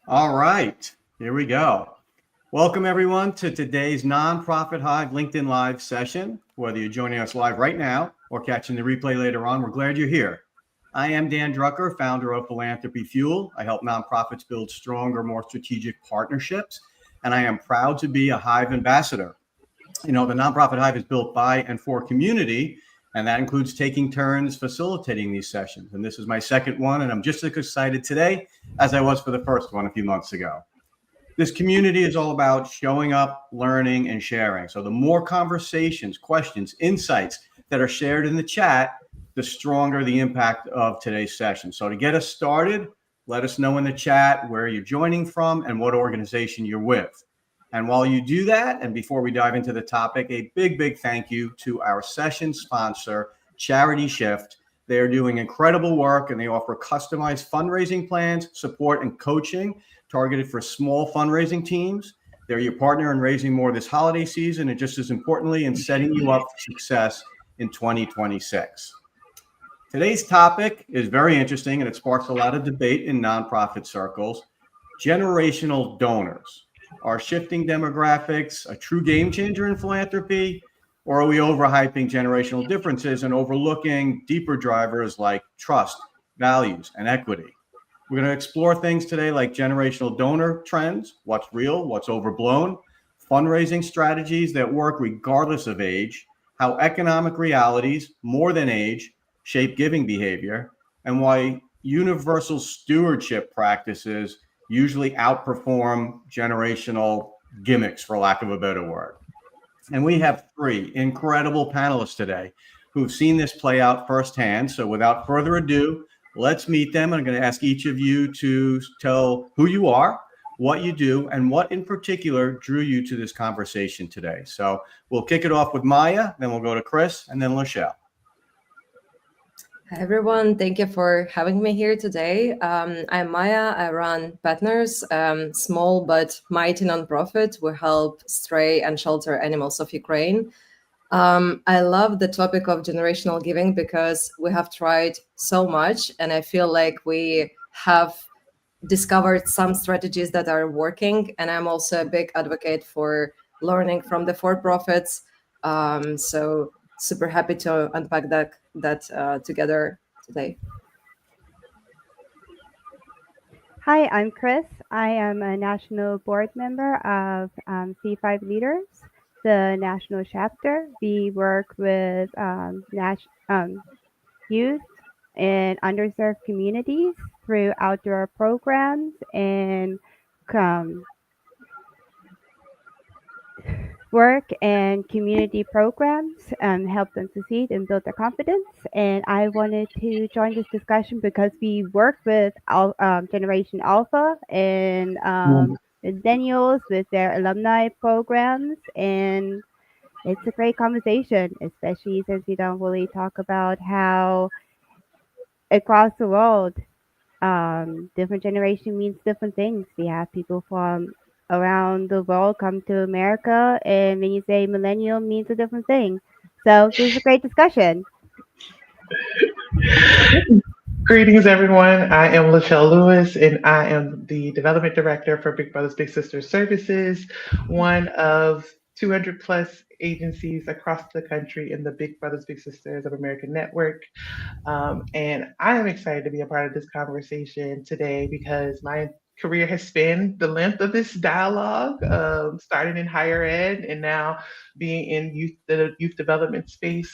All right, here we go. Welcome everyone to today's Nonprofit Hive LinkedIn Live session. Whether you're joining us live right now or catching the replay later on, we're glad you're here. I am Dan Drucker, founder of Philanthropy Fuel. I help nonprofits build stronger, more strategic partnerships, and I am proud to be a Hive ambassador. You know, the Nonprofit Hive is built by and for community, and that includes taking turns facilitating these sessions. And this is my second one, and I'm just as excited today as I was for the first one a few months ago. This community is all about showing up, learning, and sharing. So the more conversations, questions, insights that are shared in the chat, the stronger the impact of today's session. So to get us started, let us know in the chat where you're joining from and what organization you're with. And while you do that, and before we dive into the topic, a big thank you to our session sponsor, Charity Shift. They are doing incredible work and they offer customized fundraising plans, support, and coaching targeted for small fundraising teams. They're your partner in raising more this holiday season and just as importantly, in setting you up for success in 2026. Today's topic is very interesting and it sparks a lot of debate in nonprofit circles. Generational donors. Are shifting demographics a true game changer in philanthropy, or are we overhyping generational differences and overlooking deeper drivers like trust, values, and equity? We're going to explore things today like generational donor trends, what's real, what's overblown, fundraising strategies that work regardless of age, how economic realities, more than age, shape giving behavior, and why universal stewardship practices usually outperform generational gimmicks, for lack of a better word. And we have three incredible panelists today who've seen this play out firsthand. So without further ado, let's meet them. I'm going to ask each of you to tell who you are, what you do, and what in particular drew you to this conversation today. So we'll kick it off with Maia, then we'll go to Chris, and then LaChelle. Hi everyone, thank you for having me here today. I'm Maia, I run Petners, small but mighty nonprofit. We help stray and shelter animals of Ukraine. I love the topic of generational giving because we have tried so much and I feel like we have discovered some strategies that are working. And I'm also a big advocate for learning from the for-profits. So super happy to unpack that together today. Hi, I'm Chris. I am a national board member of C5 Leaders, the national chapter. We work with youth in underserved communities through outdoor programs and work and community programs, help them succeed and build their confidence. And I wanted to join this discussion because we work with Generation Alpha and millennials with their alumni programs. And it's a great conversation, especially since we don't really talk about how across the world, different generation means different things. We have people from around the world come to America, and when you say millennial means a different thing. So this is a great discussion. Greetings, everyone. I am LaChelle Lewis, and I am the Development Director for Big Brothers Big Sisters Services, one of 200 plus agencies across the country in the Big Brothers Big Sisters of America network. And I am excited to be a part of this conversation today because my career has spanned the length of this dialogue, starting in higher ed and now being in the youth development space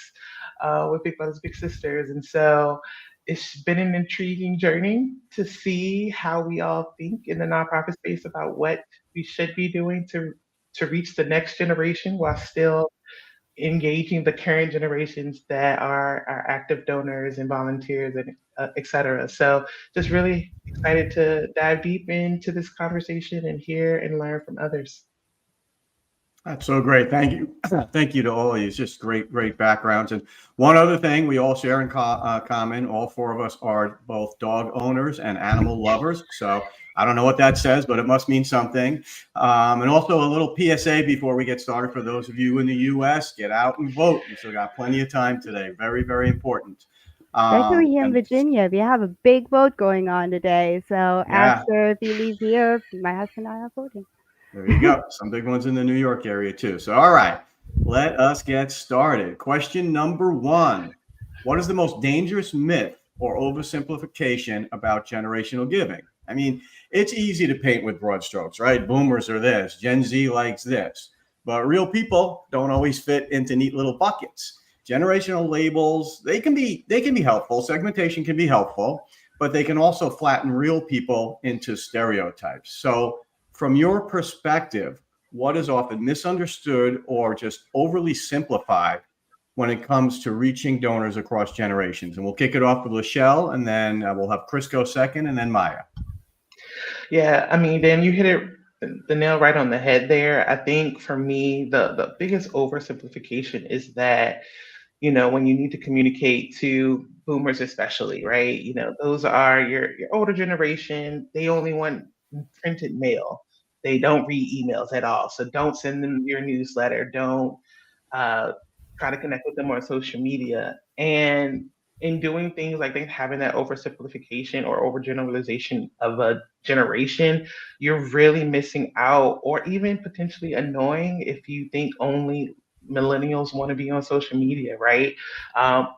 with Big Brothers Big Sisters. And so it's been an intriguing journey to see how we all think in the nonprofit space about what we should be doing to reach the next generation while still engaging the current generations that are our active donors and volunteers and et cetera. So just really excited to dive deep into this conversation and hear and learn from others. That's so great. Thank you. Thank you to all of you. It's just great backgrounds. And one other thing we all share in common, all four of us are both dog owners and animal lovers. So I don't know what that says, but it must mean something. And also a little PSA before we get started for those of you in the US, get out and vote. We still got plenty of time today. Very important. Especially here in And Virginia, we have a big vote going on today. So yeah, after we leave here, my husband and I are voting. there you go. Some big ones in the New York area too. So, all right, let us get started. Question number one. What is the most dangerous myth or oversimplification about generational giving? I mean, it's easy to paint with broad strokes, right? Boomers are this, Gen Z likes this, but real people don't always fit into neat little buckets. Generational labels, they can be helpful. Segmentation can be helpful, but they can also flatten real people into stereotypes. So, from your perspective, what is often misunderstood or just overly simplified when it comes to reaching donors across generations? And we'll kick it off with LaChelle, and then we'll have Chris go second, and then Maia. Yeah, I mean, Dan, you hit the nail right on the head there. I think for me, the biggest oversimplification is that, when you need to communicate to boomers, especially, right? Those are your older generation. They only want printed mail. They don't read emails at all. So don't send them your newsletter. Don't uh, try to connect with them on social media. And in doing things like having that oversimplification or overgeneralization of a generation, you're really missing out, or even potentially annoying if you think only millennials want to be on social media, right? Um,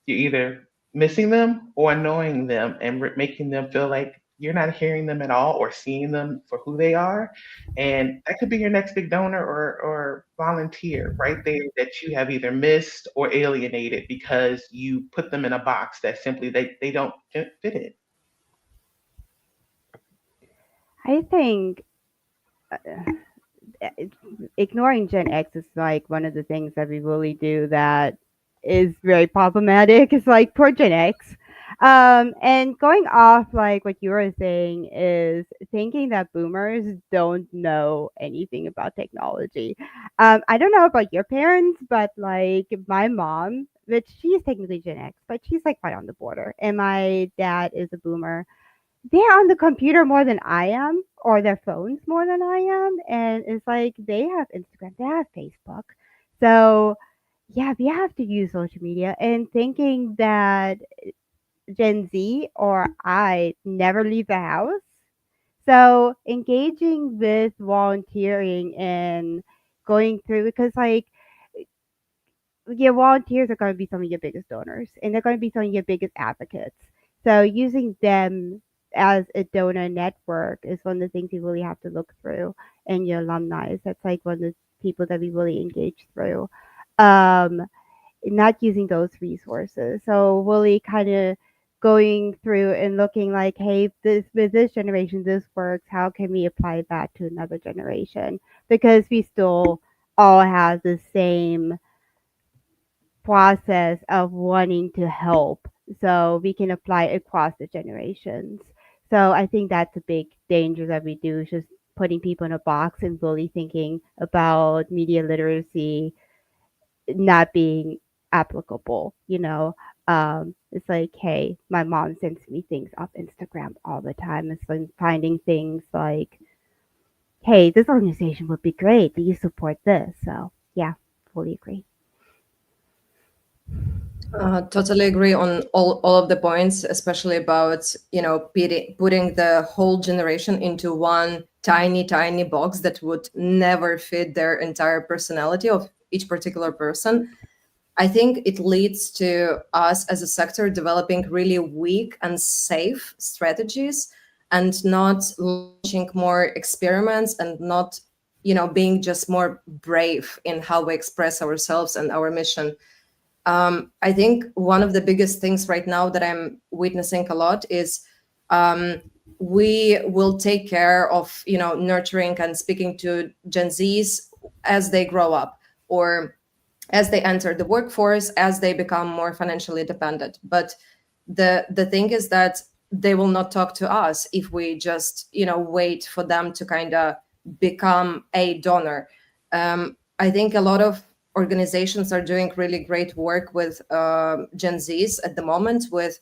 you're either missing them or annoying them and making them feel like you're not hearing them at all or seeing them for who they are. And that could be your next big donor or volunteer right there that you have either missed or alienated because you put them in a box that simply they don't fit in. I think ignoring Gen X is like one of the things that we really do that is very problematic. It's like poor Gen X. And going off like what you were saying is thinking that boomers don't know anything about technology. I don't know about your parents, but like my mom, which she's technically Gen X, but she's like right on the border, and my dad is a boomer. They're on the computer more than I am, or their phones more than I am, and it's like they have Instagram, they have Facebook. So, yeah, we have to use social media, and thinking that Gen Z or I never leave the house. So, engaging with volunteering and going through, because like your volunteers are going to be some of your biggest donors, and they're going to be some of your biggest advocates. So using them as a donor network is one of the things you really have to look through, and your alumni. That's like one of the people that we really engage through. Um, Not using those resources. So really kind of going through and looking like, hey, this with this generation, this works. How can we apply that to another generation? Because we still all have the same process of wanting to help, so we can apply across the generations. So I think that's a big danger that we do, is just putting people in a box and really thinking about media literacy not being applicable. It's like, hey, my mom sends me things off Instagram all the time. It's like finding things like, hey, this organization would be great, do you support this? So yeah, fully agree. Totally agree on all of the points, especially about, putting the whole generation into one tiny box that would never fit their entire personality of each particular person. I think it leads to us as a sector developing really weak and safe strategies, and not launching more experiments, and not, being just more brave in how we express ourselves and our mission. I think one of the biggest things right now that I'm witnessing a lot is, we will take care of, nurturing and speaking to Gen Zs as they grow up, or as they enter the workforce, as they become more financially dependent. But the thing is that they will not talk to us if we just, wait for them to kind of become a donor. I think a lot of organizations are doing really great work with Gen Zs at the moment, with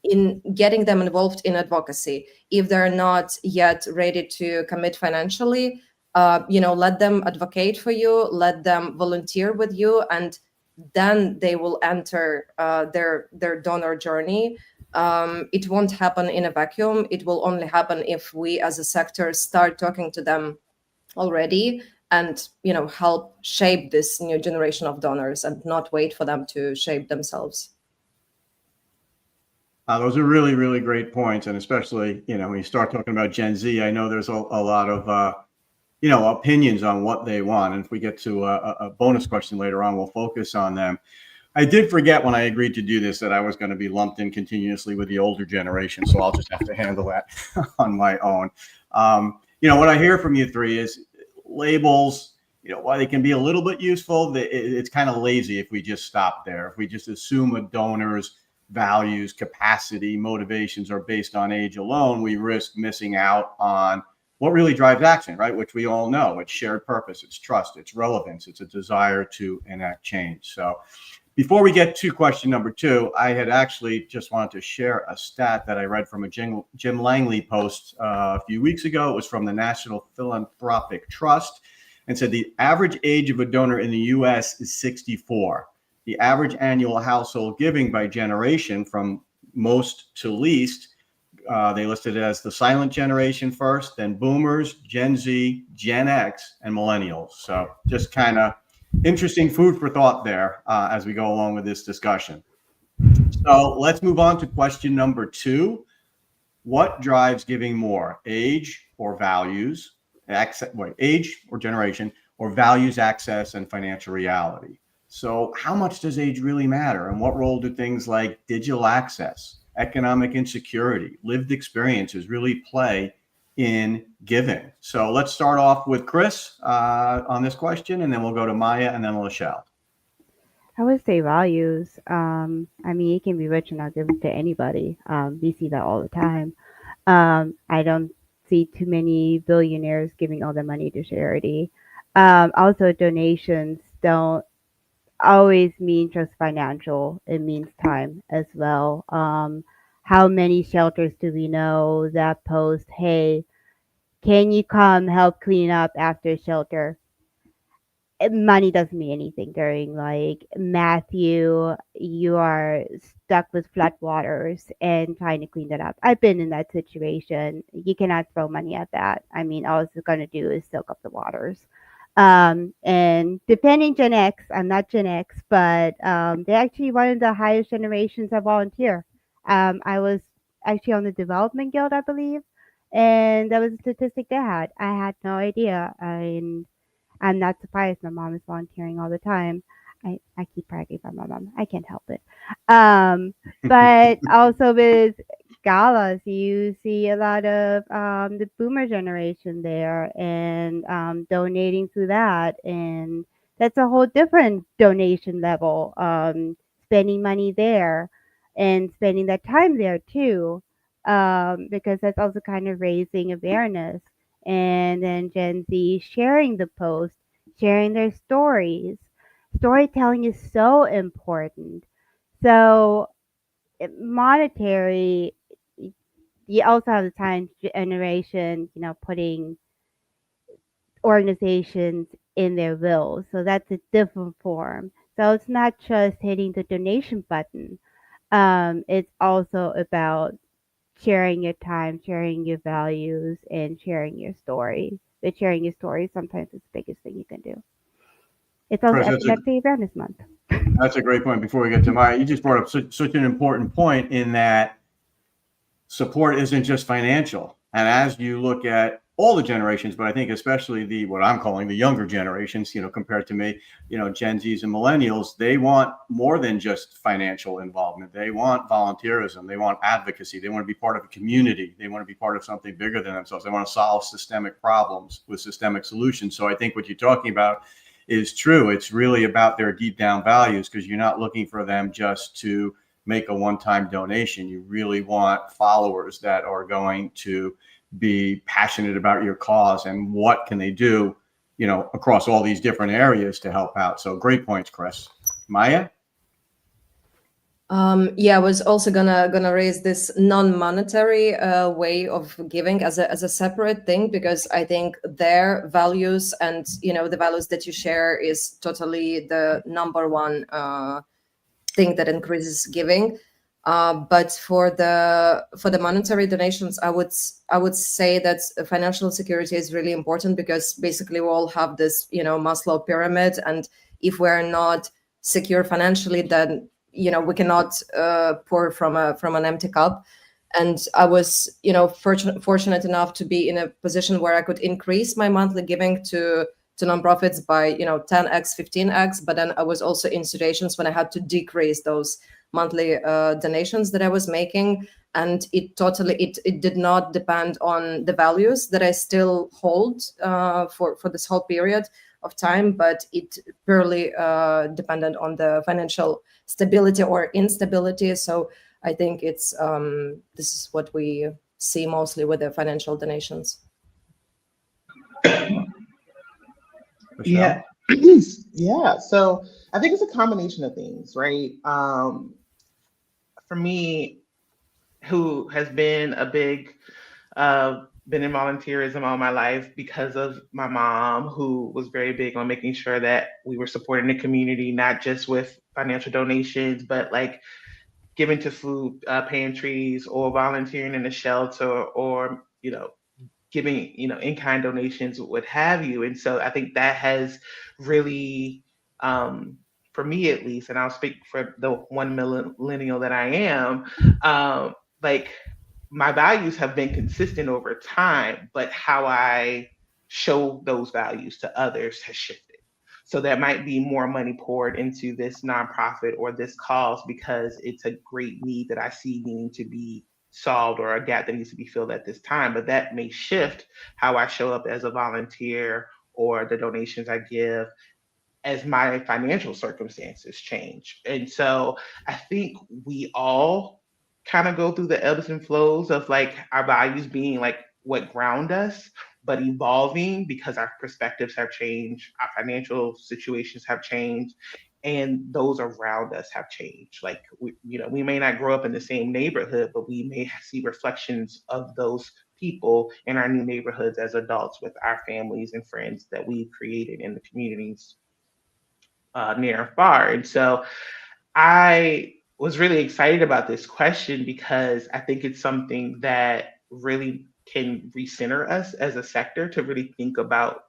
in getting them involved in advocacy. If they're not yet ready to commit financially, let them advocate for you, let them volunteer with you, and then they will enter their donor journey. It won't happen in a vacuum. It will only happen if we as a sector start talking to them already and help shape this new generation of donors and not wait for them to shape themselves. Those are really, really great points. And especially, when you start talking about Gen Z, I know there's a lot of, opinions on what they want. And if we get to a bonus question later on, we'll focus on them. I did forget when I agreed to do this that I was going to be lumped in continuously with the older generation. So I'll just have to handle that on my own. What I hear from you three is labels, while they can be a little bit useful, it's kind of lazy if we just stop there. If we just assume a donor's values, capacity, motivations are based on age alone, we risk missing out on what really drives action, right? Which we all know. It's shared purpose, it's trust, it's relevance, it's a desire to enact change. So before we get to question number 2, I had actually just wanted to share a stat that I read from a Jim Langley post a few weeks ago. It was from the National Philanthropic Trust and said the average age of a donor in the US is 64. The average annual household giving by generation from most to least, they listed it as the silent generation first, then boomers, Gen Z, Gen X, and millennials. So just kind of interesting food for thought there as we go along with this discussion. So let's move on to question number 2. What drives giving more, age or values, age or generation, or values, access, and financial reality? So how much does age really matter? And what role do things like digital access, economic insecurity, lived experiences really play in giving? So let's start off with Chris on this question, and then we'll go to Maia and then LaChelle. I would say values. You can be rich and not give to anybody. We see that all the time. I don't see too many billionaires giving all their money to charity. Also, donations don't always mean just financial. It means time as well. How many shelters do we know that post, hey, can you come help clean up after shelter? Money doesn't mean anything during like Matthew, you are stuck with flood waters and trying to clean that up. I've been in that situation. You cannot throw money at that. All it's going to do is soak up the waters. And depending Gen X, I'm not Gen X, but they're actually one of the highest generations of volunteer. I was actually on the development guild, I believe, and that was a statistic they had. I had no idea, and I'm not surprised. My mom is volunteering all the time. I keep bragging about my mom. I can't help it. But also with galas, you see a lot of the boomer generation there and donating through that. And that's a whole different donation level, spending money there and spending that time there too, because that's also kind of raising awareness. And then Gen Z sharing the post, sharing their stories. Storytelling is so important. So monetary, you also have the time generation, putting organizations in their will. So that's a different form. So it's not just hitting the donation button. It's also about sharing your time, sharing your values, and sharing your story. But sharing your story sometimes is the biggest thing you can do. It's also Epilepsy Awareness Month. That's a great point. Before we get to Maia, you just brought up such an important point in that support isn't just financial. And as you look at all the generations, but I think especially what I'm calling the younger generations, compared to me, Gen Zs and millennials, they want more than just financial involvement. They want volunteerism. They want advocacy. They want to be part of a community. They want to be part of something bigger than themselves. They want to solve systemic problems with systemic solutions. So I think what you're talking about is true. It's really about their deep down values, because you're not looking for them just to make a one-time donation. You really want followers that are going to be passionate about your cause and what can they do, across all these different areas to help out. So great points, Chris. Maia? Yeah, I was also gonna raise this non-monetary way of giving as a separate thing, because I think their values and the values that you share is totally the number one thing that increases giving. But for the monetary donations, I would say that financial security is really important, because basically we all have this Maslow pyramid, and if we're not secure financially, then we cannot pour from an empty cup. And I was fortunate enough to be in a position where I could increase my monthly giving to nonprofits by 10x 15x, but then I was also in situations when I had to decrease those monthly donations that I was making. And it did not depend on the values that I still hold for this whole period of time, but it purely depended on the financial stability or instability. So I think it's this is what we see mostly with the financial donations. Yeah. Yeah. So I think it's a combination of things, right? For me, who has been been in volunteerism all my life because of my mom, who was very big on making sure that we were supporting the community, not just with financial donations, but like giving to food pantries or volunteering in a shelter, or giving in-kind donations, what have you. And so I think that has really, for me at least, and I'll speak for the one millennial that I am, like my values have been consistent over time, but how I show those values to others has shifted. So that might be more money poured into this nonprofit or this cause because it's a great need that I see needing to be solved, or a gap that needs to be filled at this time. But that may shift how I show up as a volunteer or the donations I give as my financial circumstances change. And so I think we all kind of go through the ebbs and flows of like our values being like what ground us, but evolving because our perspectives have changed, our financial situations have changed, and those around us have changed. Like we may not grow up in the same neighborhood, but we may see reflections of those people in our new neighborhoods as adults with our families and friends that we've created in the communities near and far. And so I was really excited about this question because I think it's something that really can recenter us as a sector to really think about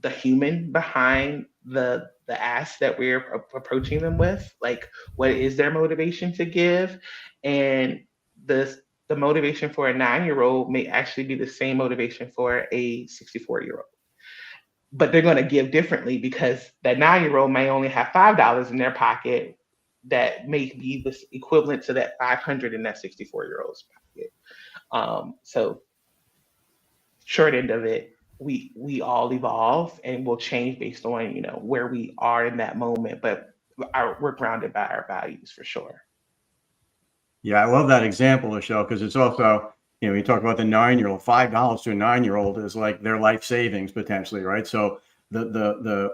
the human behind the ask that we're approaching them with. Like, what is their motivation to give? And the motivation for a 9-year-old may actually be the same motivation for a 64-year-old, but they're going to give differently because that 9-year-old may only have $5 in their pocket that may be the equivalent to that 500 in that 64-year-old's pocket. So short end of it, we all evolve and will change based on where we are in that moment, but we're grounded by our values for sure. Yeah, I love that example, LaChelle, because it's also, you talk about the 9-year-old, $5 to a 9-year-old is like their life savings potentially, right? So the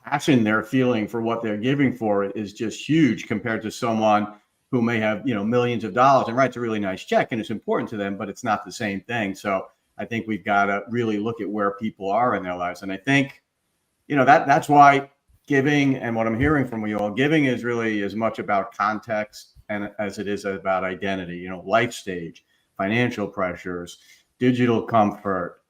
passion they're feeling for what they're giving for is just huge compared to someone who may have, millions of dollars and writes a really nice check and it's important to them, but it's not the same thing. So I think we've got to really look at where people are in their lives. And I think, that's why giving, and what I'm hearing from you all, giving is really as much about context and as it is about identity, life stage, financial pressures, digital comfort,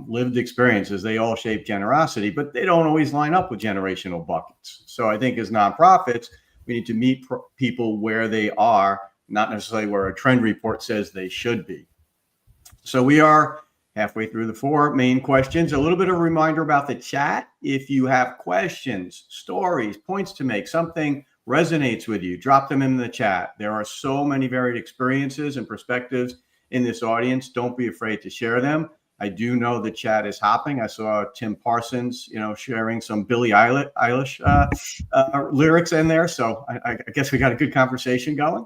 lived experiences. They all shape generosity, but they don't always line up with generational buckets. So I think as nonprofits, we need to meet people where they are, not necessarily where a trend report says they should be. So we are halfway through the 4 main questions. A little bit of a reminder about the chat. If you have questions, stories, points to make, something resonates with you, drop them in the chat. There are so many varied experiences and perspectives in this audience. Don't be afraid to share them. I do know the chat is hopping. I saw Tim Parsons, sharing some Billie Eilish lyrics in there. So I guess we got a good conversation going.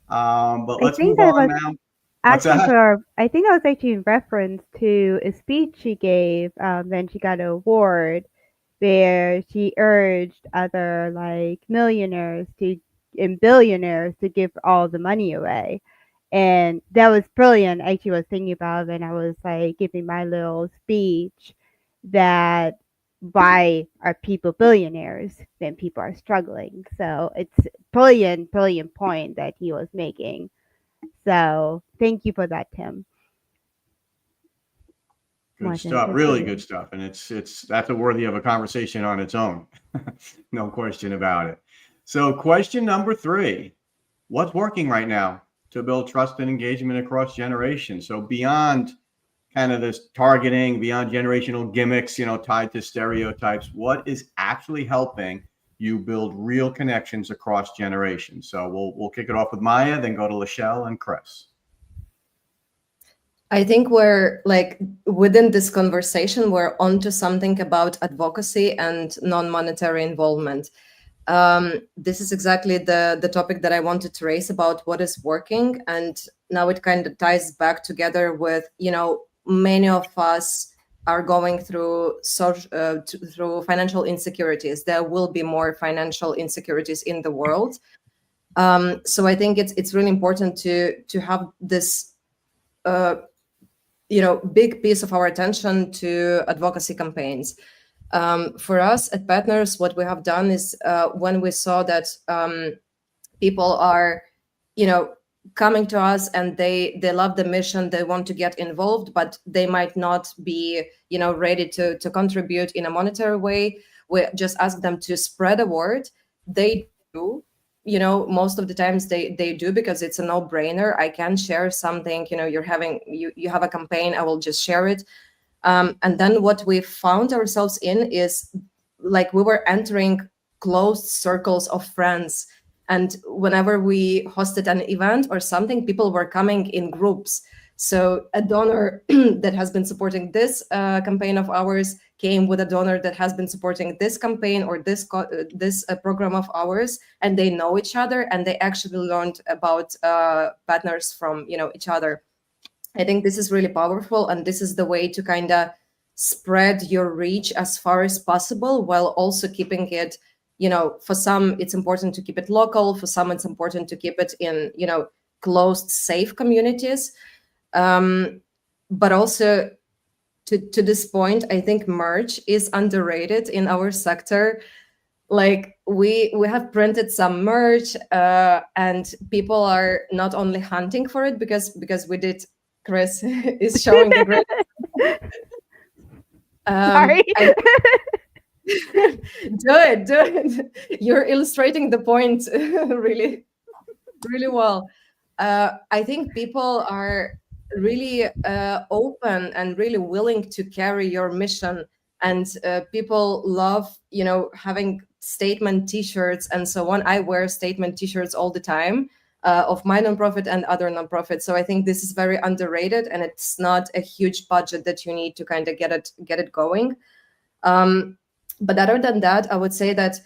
But let's move on now. I think that was actually in reference to a speech she gave when she got an award, where she urged other like millionaires to and billionaires to give all the money away. And that was brilliant. Actually, was thinking about it, and I was like giving my little speech that why are people billionaires when people are struggling? So it's brilliant point that he was making. So thank you for that, Tim. Good stuff, really good stuff. And that's worthy of a conversation on its own. No question about it. So question number 3, what's working right now to build trust and engagement across generations? So beyond kind of this targeting, beyond generational gimmicks, tied to stereotypes, what is actually helping you build real connections across generations? So we'll kick it off with Maia, then go to LaChelle and Chris. I think we're within this conversation, we're onto something about advocacy and non-monetary involvement. This is exactly the topic that I wanted to raise about what is working. And now it kind of ties back together with, many of us are going through through financial insecurities. There will be more financial insecurities in the world. So I think it's really important to have this big piece of our attention to advocacy campaigns. For us at Petners, what we have done is when we saw that people are, coming to us and they love the mission, they want to get involved, but they might not be, ready to contribute in a monetary way. We just ask them to spread the word. They do. Most of the times they do, because it's a no-brainer. I can share something, you have a campaign, I will just share it. And then what we found ourselves in is we were entering closed circles of friends. And whenever we hosted an event or something, people were coming in groups. So a donor that has been supporting this campaign of ours came with a donor that has been supporting this campaign or this program of ours, and they know each other, and they actually learned about Petners from each other. I think this is really powerful, and this is the way to kind of spread your reach as far as possible, while also keeping it, for some it's important to keep it local, for some it's important to keep it in closed, safe communities. But also to this point, I think merch is underrated in our sector. We have printed some merch, and people are not only hunting for it because we did. Chris is showing a great. Sorry. Do it. You're illustrating the point really, really well. I think people are really open and really willing to carry your mission, and people love having statement t-shirts and so on. I wear statement t-shirts all the time of my nonprofit and other nonprofits. So I think this is very underrated, and it's not a huge budget that you need to kind of get it going. But other than that, I would say that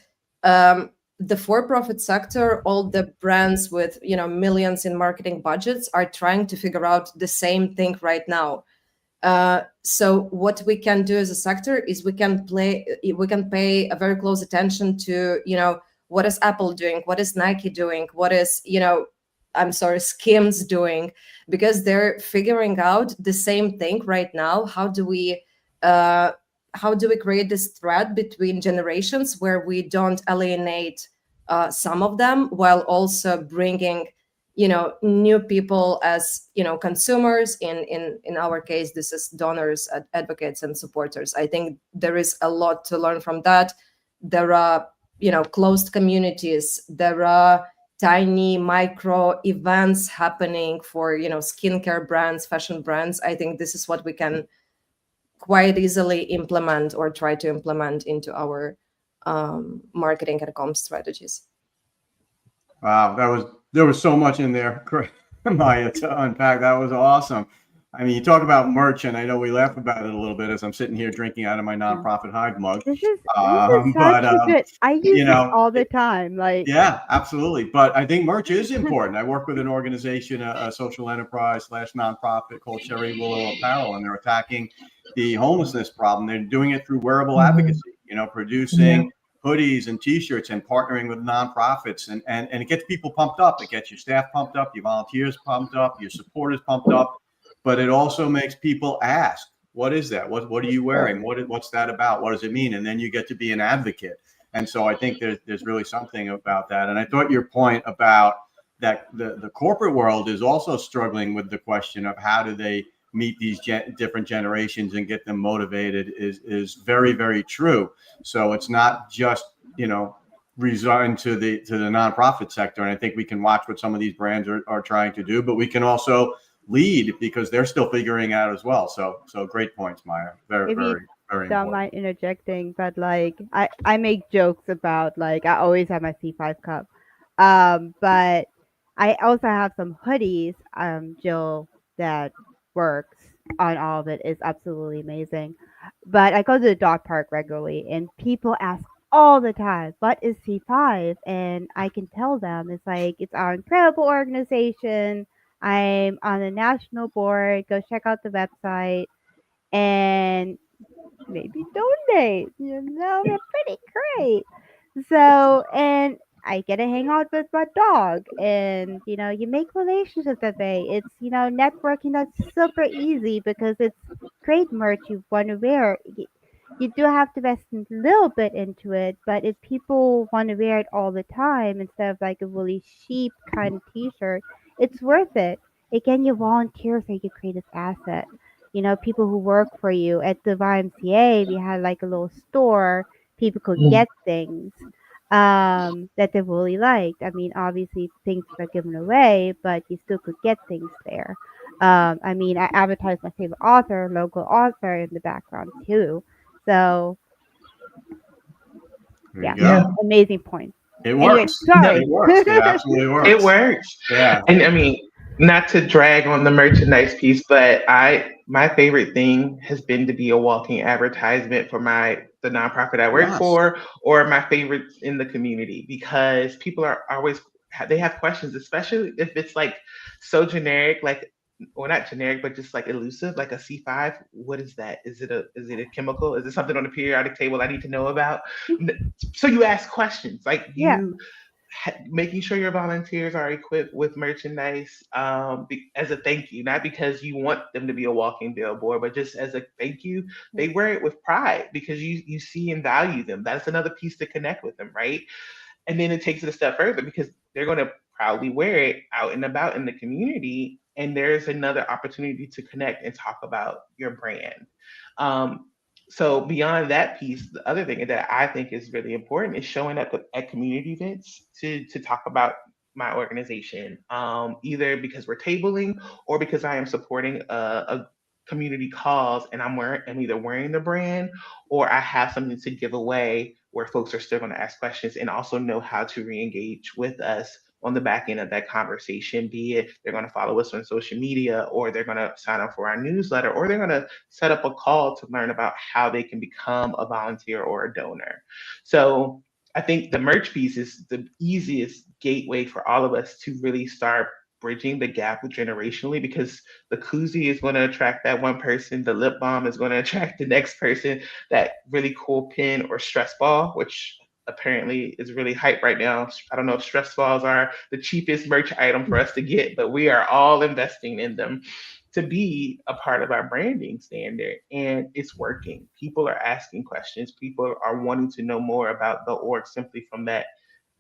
the for-profit sector, all the brands with millions in marketing budgets are trying to figure out the same thing right now. So what we can do as a sector is we can pay a very close attention to what is Apple doing, what is Nike doing, what is Skims doing, because they're figuring out the same thing right now. How do we create this thread between generations where we don't alienate some of them, while also bringing new people as consumers. In our case, this is donors, advocates, and supporters. I think there is a lot to learn from that. There are closed communities, there are tiny micro events happening for skincare brands, fashion brands. I think this is what we can quite easily implement or try to implement into our marketing and comms strategies. Wow, there was so much in there, Maia, to unpack. That was awesome. I mean, you talk about merch, and I know we laugh about it a little bit as I'm sitting here drinking out of my nonprofit Hive mug. This is good. I use it all the time. Yeah, absolutely. But I think merch is important. I work with an organization, a social enterprise / nonprofit called Cherry Willow Apparel, and they're attacking the homelessness problem. They're doing it through wearable advocacy. Producing hoodies and t-shirts and partnering with nonprofits, and it gets people pumped up. It gets your staff pumped up, your volunteers pumped up, your supporters pumped up, but it also makes people ask, what is that? What are you wearing? What's that about? What does it mean? And then you get to be an advocate. And so I think there's really something about that. And I thought your point about that the corporate world is also struggling with the question of how do they meet these different generations and get them motivated is very, very true. So it's not just, resigned to the nonprofit sector. And I think we can watch what some of these brands are trying to do, but we can also lead because they're still figuring out as well. So great points, Maia. Very, very, very Don't important. mind interjecting, but like I make jokes about like I always have my C5 cup. But I also have some hoodies, Jill, that works on all of it is absolutely amazing. But I go to the dog park regularly and people ask all the time, what is C5? And I can tell them it's like it's our incredible organization. I'm on the national board. Go check out the website and maybe donate. They're pretty great. So, and I get to hang out with my dog, and you make relationships that way. It's networking that's super easy because it's great merch you want to wear. You do have to invest a little bit into it, but if people want to wear it all the time instead of like a really cheap kind of T-shirt, it's worth it. Again, you volunteer so you can create this asset. People who work for you at the YMCA, we had like a little store. People could get things that they really liked. I mean, obviously things were given away, but you still could get things there. I advertised my favorite author, local author in the background too. So Yeah, amazing point. It works. Anyway, sorry. It works. It absolutely works. It works. Yeah. And I mean, not to drag on the merchandise piece, but my favorite thing has been to be a walking advertisement for the nonprofit I work for, or my favorites in the community, because people are always, they have questions, especially if it's like so generic, like, or not generic, but just like elusive, like a C5. What is that? Is it a chemical? Is it something on the periodic table I need to know about? So you ask questions, like making sure your volunteers are equipped with merchandise as a thank you, not because you want them to be a walking billboard, but just as a thank you. They wear it with pride because you see and value them. That's another piece to connect with them, right? And then it takes it a step further because they're going to proudly wear it out and about in the community. And there's another opportunity to connect and talk about your brand. So beyond that piece, the other thing that I think is really important is showing up at community events to talk about my organization, either because we're tabling or because I am supporting a community cause and I'm either wearing the brand or I have something to give away where folks are still going to ask questions and also know how to re-engage with us on the back end of that conversation, be it they're going to follow us on social media, or they're going to sign up for our newsletter, or they're going to set up a call to learn about how they can become a volunteer or a donor. So I think the merch piece is the easiest gateway for all of us to really start bridging the gap generationally, because the koozie is going to attract that one person, the lip balm is going to attract the next person, that really cool pin or stress ball, which apparently is really hype right now. I don't know if stress balls are the cheapest merch item for us to get, but we are all investing in them to be a part of our branding standard. And it's working. People are asking questions. People are wanting to know more about the org simply from that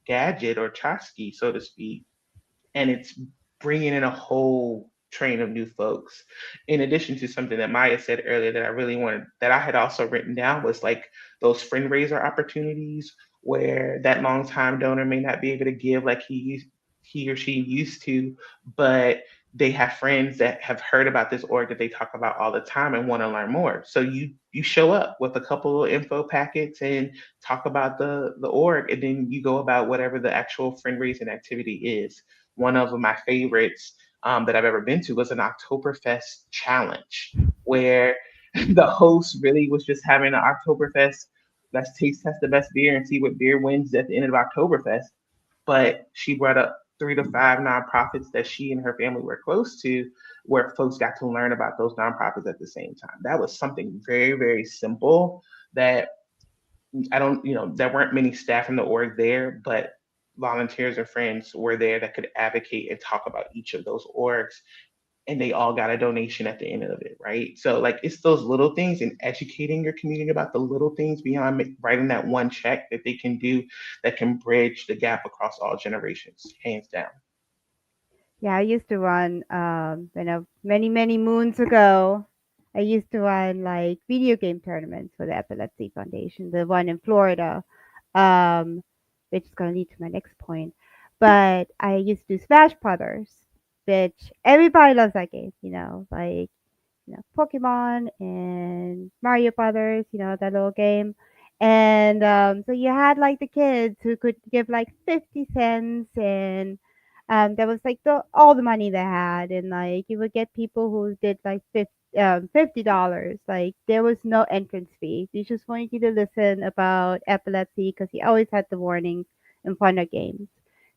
gadget or tchotchke, so to speak. And it's bringing in a whole train of new folks. In addition to something that Maia said earlier that I really wanted, that I had also written down, was like those fundraiser opportunities where that longtime donor may not be able to give like he or she used to, but they have friends that have heard about this org that they talk about all the time and want to learn more. So you show up with a couple of info packets and talk about the org, and then you go about whatever the actual fundraising activity is. One of my favorites that I've ever been to was an Oktoberfest challenge, where the host really was just having an Oktoberfest, let's taste test the best beer and see what beer wins at the end of Oktoberfest. But she brought up 3 to 5 nonprofits that she and her family were close to, where folks got to learn about those nonprofits at the same time. That was something very, very simple that there weren't many staff in the org there, but volunteers or friends were there that could advocate and talk about each of those orgs, and they all got a donation at the end of it, right? So like, it's those little things, and educating your community about the little things beyond writing that one check that they can do that can bridge the gap across all generations, hands down. Yeah, I used to run, many, many moons ago, I used to run like video game tournaments for the Epilepsy Foundation, the one in Florida, um, which is going to lead to my next point. But I used to do Smash Brothers, which everybody loves that game, Pokemon and Mario Brothers, that little game. And so you had like the kids who could give like 50 cents, and that was like all the money they had. And like you would get people who did like $50. Like there was no entrance fee. We just wanted you to listen about epilepsy because he always had the warnings in front of games.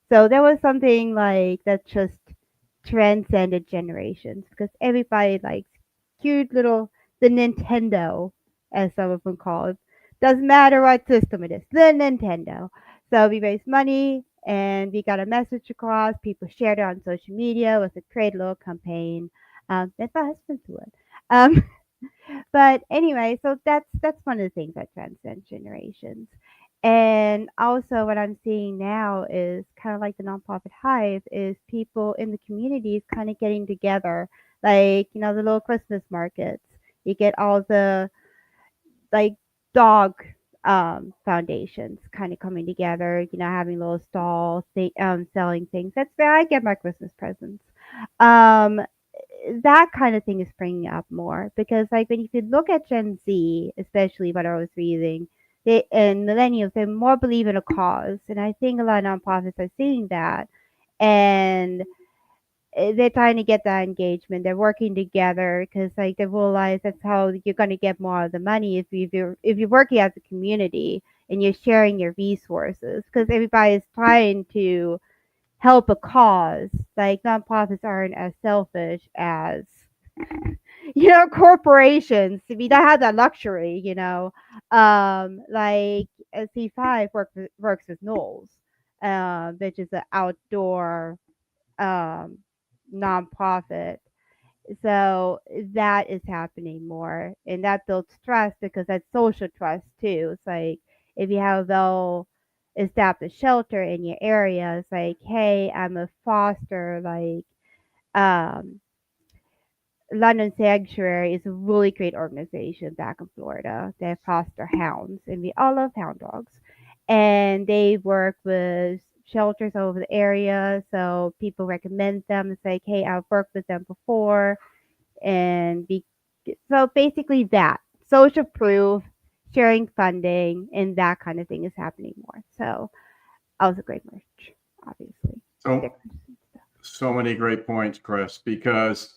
So there was something like that just transcended generations because everybody likes cute little the Nintendo, as some of them call it. Doesn't matter what system it is, the Nintendo. So we raised money and we got a message across. People shared it on social media. It was a great little campaign. That's my husband to it. But anyway, so that's one of the things that transcends generations. And also what I'm seeing now is kind of like the nonprofit hive is people in the communities kind of getting together, like, the little Christmas markets. You get all the like dog foundations kind of coming together, having little stalls, selling things. That's where I get my Christmas presents. Um, that kind of thing is springing up more because like when you look at Gen Z, especially what I was reading, and millennials, they more believe in a cause. And I think a lot of nonprofits are seeing that. And they're trying to get that engagement. They're working together because like they realize that's how you're going to get more of the money if you're working as a community and you're sharing your resources because everybody is trying to help a cause. Like nonprofits aren't as selfish as corporations. We don't have that luxury. Like C5 works with Knowles, which is an outdoor nonprofit. So that is happening more, and that builds trust because that's social trust too. It's like if you have a well established shelter in your area, it's like, hey, I'm a foster, like London Sanctuary is a really great organization back in Florida. They foster hounds, and we all love hound dogs. And they work with shelters all over the area, so people recommend them. It's like, hey, I've worked with them before, so basically that social proof, sharing funding, and that kind of thing is happening more. So, also great merch, obviously. So many great points, Chris, because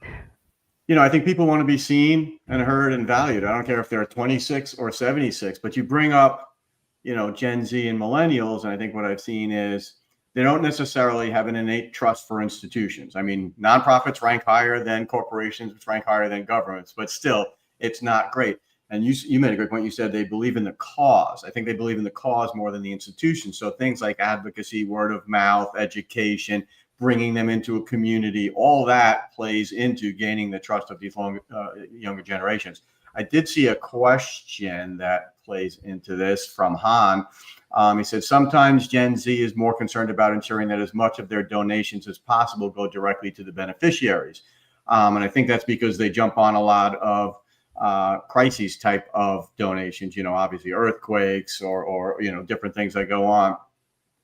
I think people want to be seen and heard and valued. I don't care if they're 26 or 76, but you bring up, Gen Z and millennials. And I think what I've seen is they don't necessarily have an innate trust for institutions. I mean, nonprofits rank higher than corporations, which rank higher than governments, but still it's not great. And you made a great point. You said they believe in the cause. I think they believe in the cause more than the institution. So things like advocacy, word of mouth, education, bringing them into a community, all that plays into gaining the trust of these younger generations. I did see a question that plays into this from Han. He said, sometimes Gen Z is more concerned about ensuring that as much of their donations as possible go directly to the beneficiaries. And I think that's because they jump on a lot of crises type of donations, obviously earthquakes or different things that go on.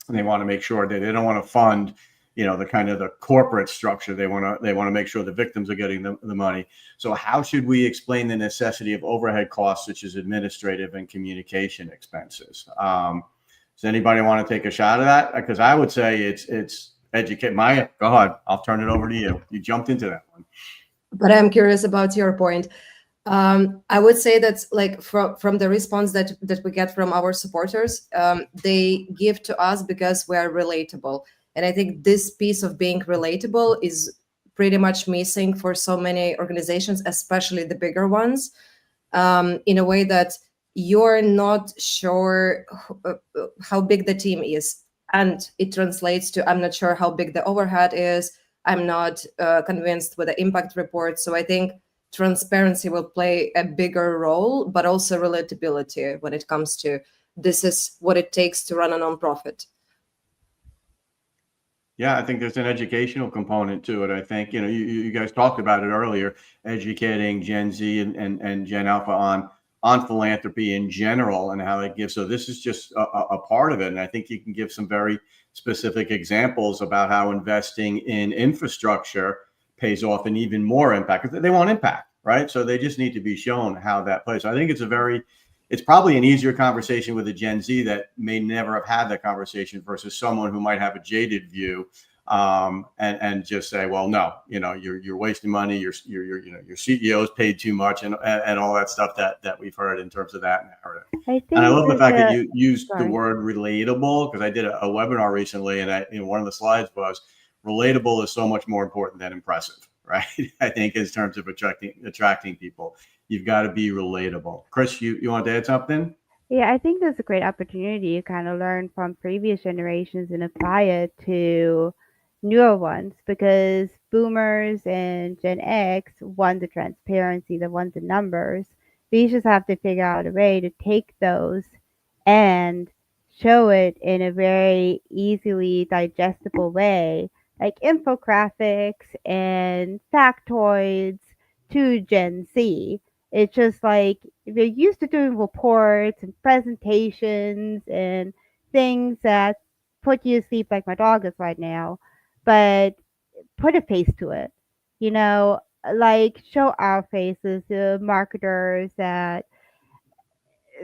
And they want to make sure that they don't want to fund the kind of the corporate structure. They want to make sure the victims are getting the money. So how should we explain the necessity of overhead costs such as administrative and communication expenses? Does anybody want to take a shot at that? Because I would say it's educate. Maia, go ahead. I'll turn it over to you. You jumped into that one. But I'm curious about your point. I would say that's like from the response that we get from our supporters, they give to us because we are relatable. And I think this piece of being relatable is pretty much missing for so many organizations, especially the bigger ones, in a way that you're not sure how big the team is. And it translates to, I'm not sure how big the overhead is. I'm not convinced with the impact report. So I think transparency will play a bigger role, but also relatability when it comes to this is what it takes to run a nonprofit. Yeah, I think there's an educational component to it. I think, you guys talked about it earlier, educating Gen Z and Gen Alpha on philanthropy in general and how it gives. So this is just a part of it. And I think you can give some very specific examples about how investing in infrastructure pays off an even more impact. They want impact, right? So they just need to be shown how that plays. So I think it's probably an easier conversation with a Gen Z that may never have had that conversation versus someone who might have a jaded view and just say, well, no, you're wasting money. Your CEO's paid too much and all that stuff that we've heard in terms of that narrative. And I love the fact that you used the word relatable, because I did a webinar recently, and one of the slides was relatable is so much more important than impressive, right? I think in terms of attracting people. You've got to be relatable. Chris, you want to add something? Yeah, I think there's a great opportunity to kind of learn from previous generations and apply it to newer ones, because boomers and Gen X want the transparency, they want the numbers. We just have to figure out a way to take those and show it in a very easily digestible way, like infographics and factoids to Gen Z. It's just like they're used to doing reports and presentations and things that put you to sleep, like my dog is right now, but put a face to it, like show our faces, the marketers that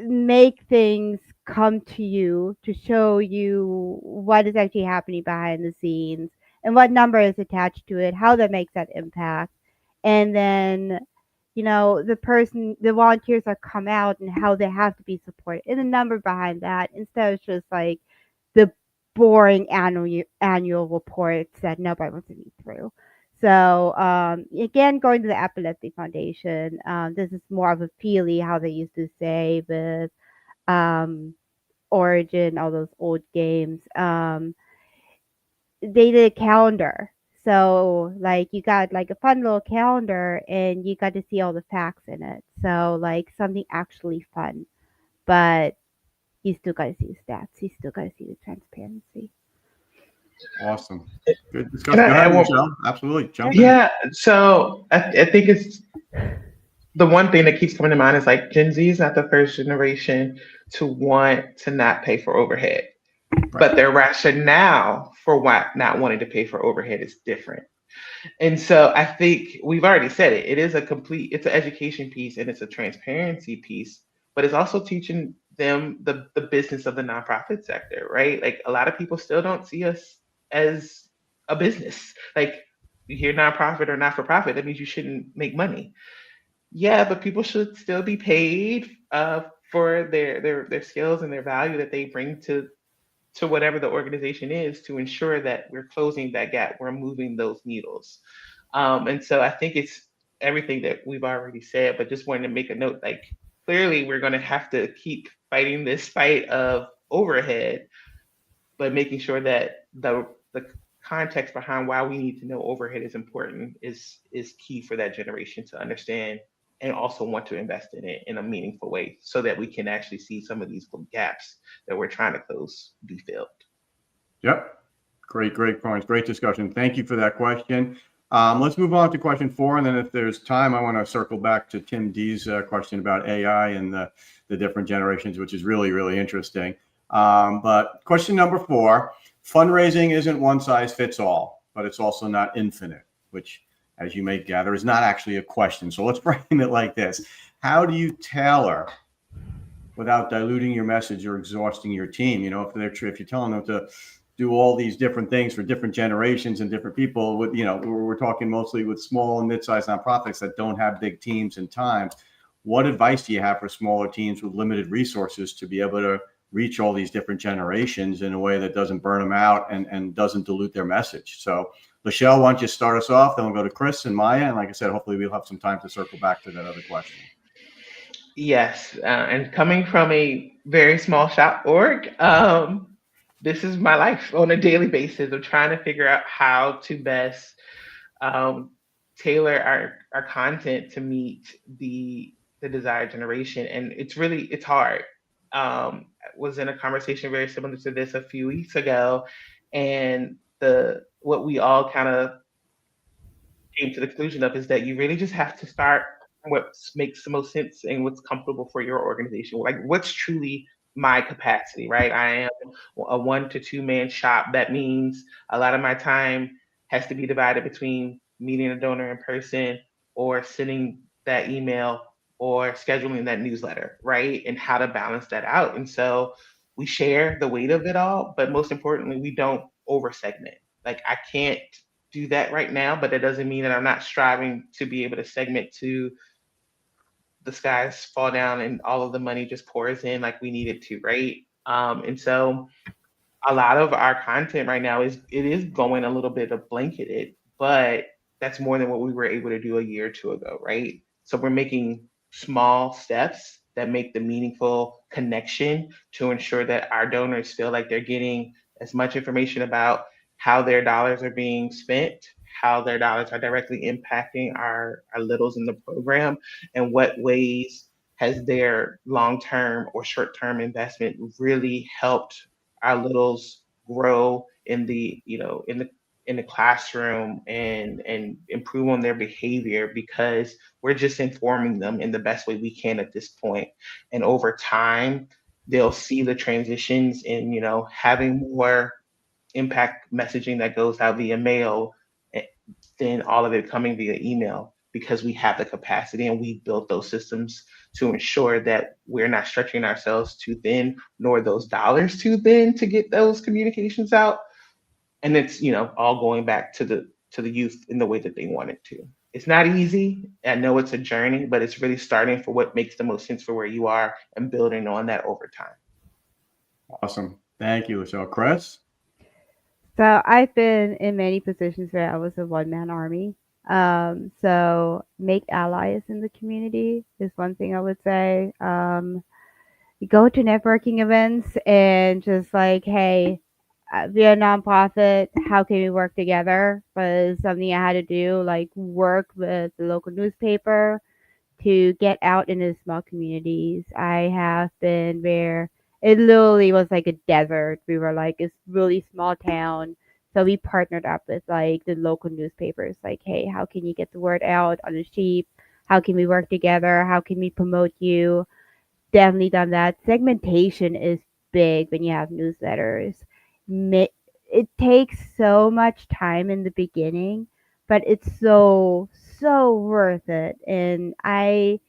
make things come to you to show you what is actually happening behind the scenes and what number is attached to it, how that makes that impact. And then the volunteers that come out and how they have to be supported and the number behind that, instead of just like the boring annual reports that nobody wants to read through. So again, going to the Epilepsy Foundation, this is more of a feely, how they used to say with Origin, all those old games. They did a calendar. So like you got like a fun little calendar and you got to see all the facts in it. So like something actually fun, but you still got to see the stats. You still got to see the transparency. Awesome. Good discussion. Go ahead, LaChelle. Absolutely. Jump in. Yeah. So I think it's the one thing that keeps coming to mind is like Gen Z is not the first generation to want to not pay for overhead. But their rationale for not wanting to pay for overhead is different. And so I think we've already said it. It's an education piece and it's a transparency piece, but it's also teaching them the business of the nonprofit sector, right? Like a lot of people still don't see us as a business. Like you hear nonprofit or not for profit, that means you shouldn't make money. Yeah, but people should still be paid for their skills and their value that they bring to whatever the organization is, to ensure that we're closing that gap, we're moving those needles. And so I think it's everything that we've already said, but just wanted to make a note, like clearly we're going to have to keep fighting this fight of overhead, but making sure that the context behind why we need to know overhead is important is key for that generation to understand and also want to invest in it in a meaningful way so that we can actually see some of these gaps that we're trying to close be filled. Yep. Great points. Great discussion. Thank you for that question. Let's move on to question 4. And then if there's time, I want to circle back to Tim D's question about AI and the different generations, which is really, really interesting. But question number 4, fundraising isn't one size fits all, but it's also not infinite, which, as you may gather, is not actually a question. So let's frame it like this. How do you tailor without diluting your message or exhausting your team? If you're telling them to do all these different things for different generations and different people, we're talking mostly with small and mid-sized nonprofits that don't have big teams and time. What advice do you have for smaller teams with limited resources to be able to reach all these different generations in a way that doesn't burn them out and doesn't dilute their message? So LaChelle, why don't you start us off? Then we'll go to Chris and Maia. And like I said, hopefully we'll have some time to circle back to that other question. Yes, and coming from a very small shop org, this is my life on a daily basis of trying to figure out how to best um, tailor our content to meet the desired generation, and it's hard. I was in a conversation very similar to this a few weeks ago, and the what we all kind of came to the conclusion of is that you really just have to start what makes the most sense and what's comfortable for your organization. Like what's truly my capacity, right? I am a 1 to 2 man shop. That means a lot of my time has to be divided between meeting a donor in person or sending that email or scheduling that newsletter, right? And how to balance that out. And so we share the weight of it all, but most importantly, we don't over segment. Like I can't do that right now, but that doesn't mean that I'm not striving to be able to segment to the skies fall down and all of the money just pours in like we need it to, right? And so a lot of our content right now is going a little bit of blanketed, but that's more than what we were able to do a year or two ago, right? So we're making small steps that make the meaningful connection to ensure that our donors feel like they're getting as much information about how their dollars are being spent, how their dollars are directly impacting our littles in the program, and what ways has their long-term or short-term investment really helped our littles grow in the in the classroom and improve on their behavior because we're just informing them in the best way we can at this point. And over time they'll see the transitions in having more impact messaging that goes out via mail than all of it coming via email because we have the capacity and we built those systems to ensure that we're not stretching ourselves too thin nor those dollars too thin to get those communications out. And it's all going back to the youth in the way that they want it to. It's not easy. I know it's a journey, but it's really starting for what makes the most sense for where you are and building on that over time. Awesome. Thank you, LaChelle. Chris? So I've been in many positions where I was a one-man army. So make allies in the community is one thing I would say. You go to networking events and just like, hey, we're a nonprofit. How can we work together? Was something I had to do, like work with the local newspaper to get out into small communities. I have been where it literally was like a desert. We were like this really small town. So we partnered up with like the local newspapers, like, hey, how can you get the word out on the sheep? How can we work together? How can we promote you? Definitely done that. Segmentation is big when you have newsletters. It takes so much time in the beginning, but it's so worth it. And I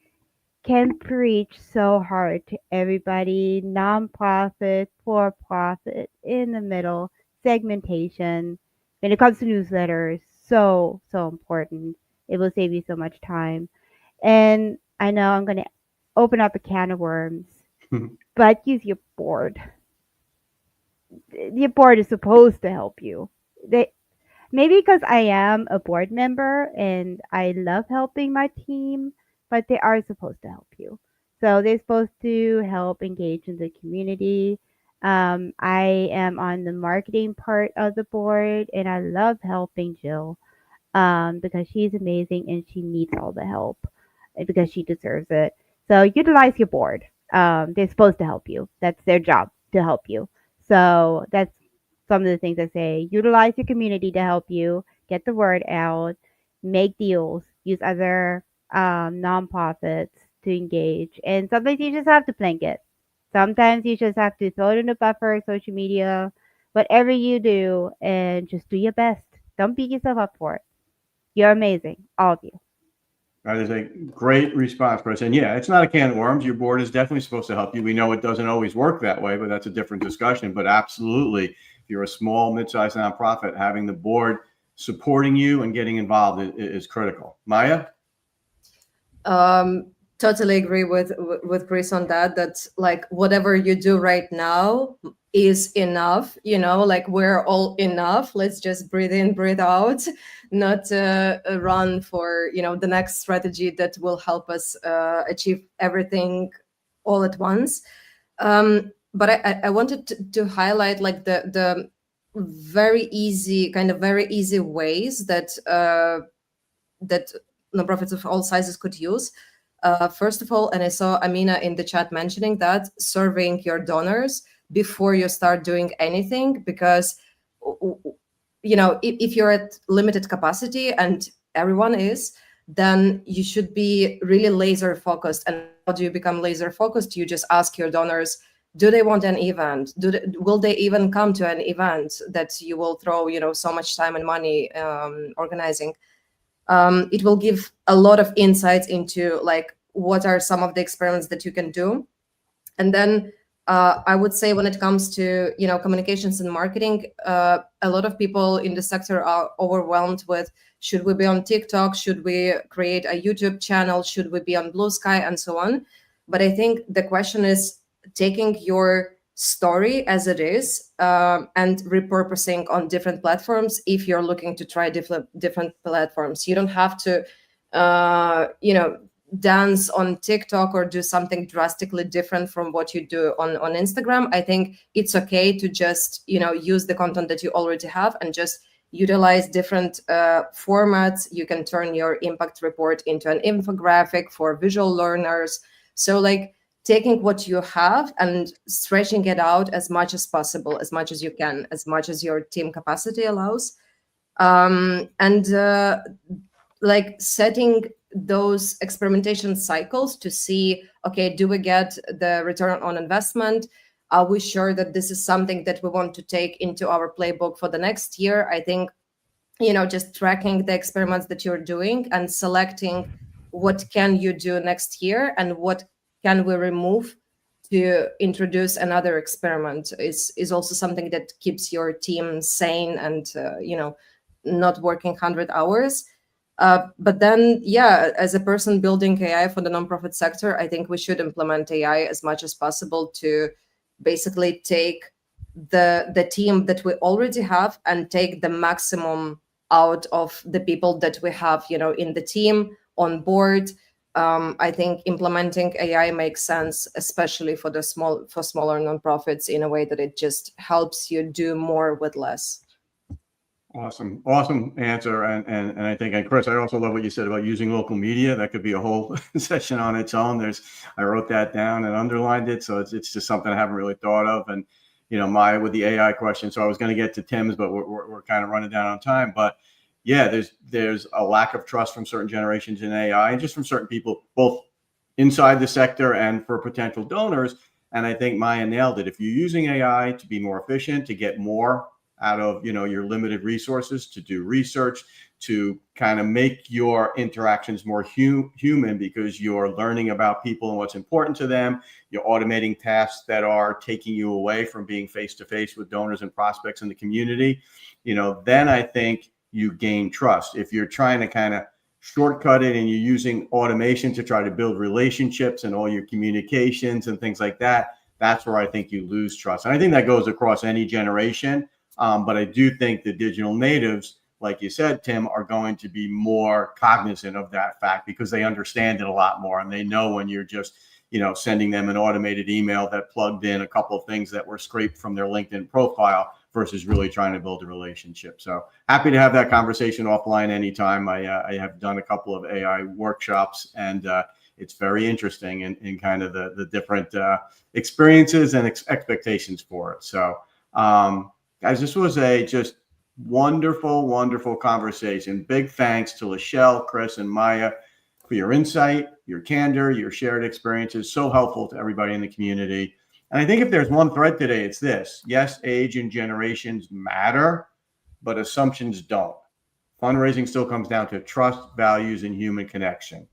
can preach so hard to everybody, nonprofit, for profit, in the middle, segmentation. When it comes to newsletters, so important. It will save you so much time. And I know I'm going to open up a can of worms, but use your board. Your board is supposed to help you. Maybe because I am a board member and I love helping my team, but they are supposed to help you. So they're supposed to help engage in the community. I am on the marketing part of the board and I love helping Jill because she's amazing and she needs all the help because she deserves it. So utilize your board. They're supposed to help you. That's their job to help you. So that's some of the things I say. Utilize your community to help you get the word out, make deals, use other nonprofits to engage. And sometimes you just have to blanket. Sometimes you just have to throw it in the buffer, social media, whatever you do, and just do your best. Don't beat yourself up for it. You're amazing, all of you. That is a great response, Chris. And yeah, it's not a can of worms. Your board is definitely supposed to help you. We know it doesn't always work that way, but that's a different discussion. But absolutely, if you're a small, mid-sized nonprofit, having the board supporting you and getting involved is critical. Maia? totally agree with Chris on that. That like whatever you do right now is enough. Like we're all enough. Let's just breathe in, breathe out, not run for the next strategy that will help us achieve everything all at once. But I wanted to highlight like the very easy ways that that nonprofits of all sizes could use. First of all, and I saw Amina in the chat mentioning that, surveying your donors before you start doing anything, because if you're at limited capacity, and everyone is, then you should be really laser focused. And how do you become laser focused? You just ask your donors, do they want an event? Will they even come to an event that you will throw so much time and money organizing? It will give a lot of insights into like what are some of the experiments that you can do. And then I would say when it comes to communications and marketing, a lot of people in the sector are overwhelmed with, should we be on TikTok? Should we create a YouTube channel? Should we be on Blue Sky, and so on? But I think the question is taking your story as it is and repurposing on different platforms. If you're looking to try different platforms, you don't have to dance on TikTok or do something drastically different from what you do on Instagram. I think it's okay to just use the content that you already have and just utilize different formats. You can turn your impact report into an infographic for visual learners. So like taking what you have and stretching it out as much as possible, as much as you can, as much as your team capacity allows. Like setting those experimentation cycles to see, okay, do we get the return on investment? Are we sure that this is something that we want to take into our playbook for the next year? I think, just tracking the experiments that you're doing and selecting what can you do next year and what can we remove to introduce another experiment is also something that keeps your team sane and, not working 100 hours. But then, as a person building AI for the nonprofit sector, I think we should implement AI as much as possible to basically take the team that we already have and take the maximum out of the people that we have, in the team on board. I think implementing AI makes sense, especially for smaller nonprofits, in a way that it just helps you do more with less. Awesome answer. And I think, and Chris, I also love what you said about using local media. That could be a whole session on its own. I wrote that down and underlined it. So it's just something I haven't really thought of. And, Maia with the AI question. So I was going to get to Tim's, but we're kind of running down on time. But yeah, there's a lack of trust from certain generations in AI and just from certain people, both inside the sector and for potential donors. And I think Maia nailed it. If you're using AI to be more efficient, to get more out of your limited resources, to do research, to kind of make your interactions more human, because you're learning about people and what's important to them, you're automating tasks that are taking you away from being face-to-face with donors and prospects in the community, then I think you gain trust. If you're trying to kind of shortcut it and you're using automation to try to build relationships and all your communications and things like that, that's where I think you lose trust. And I think that goes across any generation. But I do think the digital natives, like you said, Tim, are going to be more cognizant of that fact because they understand it a lot more. And they know when you're just, sending them an automated email that plugged in a couple of things that were scraped from their LinkedIn profile versus really trying to build a relationship. So happy to have that conversation offline anytime. I have done a couple of AI workshops, and it's very interesting in kind of the different experiences and expectations for it. So guys, this was a just wonderful conversation. Big thanks to LaChelle, Chris, and Maia for your insight, your candor, your shared experiences. So helpful to everybody in the community. And I think if there's one thread today, it's this. Yes, age and generations matter, but assumptions don't. Fundraising still comes down to trust, values, and human connection.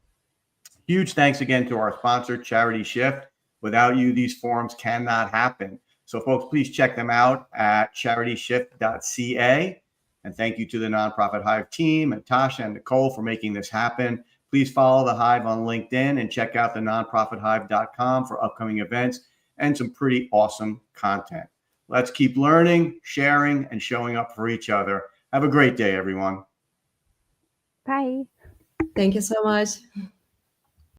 Huge thanks again to our sponsor, Charity Shift. Without you, these forums cannot happen. So folks, please check them out at charityshift.ca. And thank you to the Nonprofit Hive team and Tasha and Nicole for making this happen. Please follow the Hive on LinkedIn and check out the nonprofithive.com for upcoming events and some pretty awesome content. Let's keep learning, sharing, and showing up for each other. Have a great day, everyone. Bye. Thank you so much.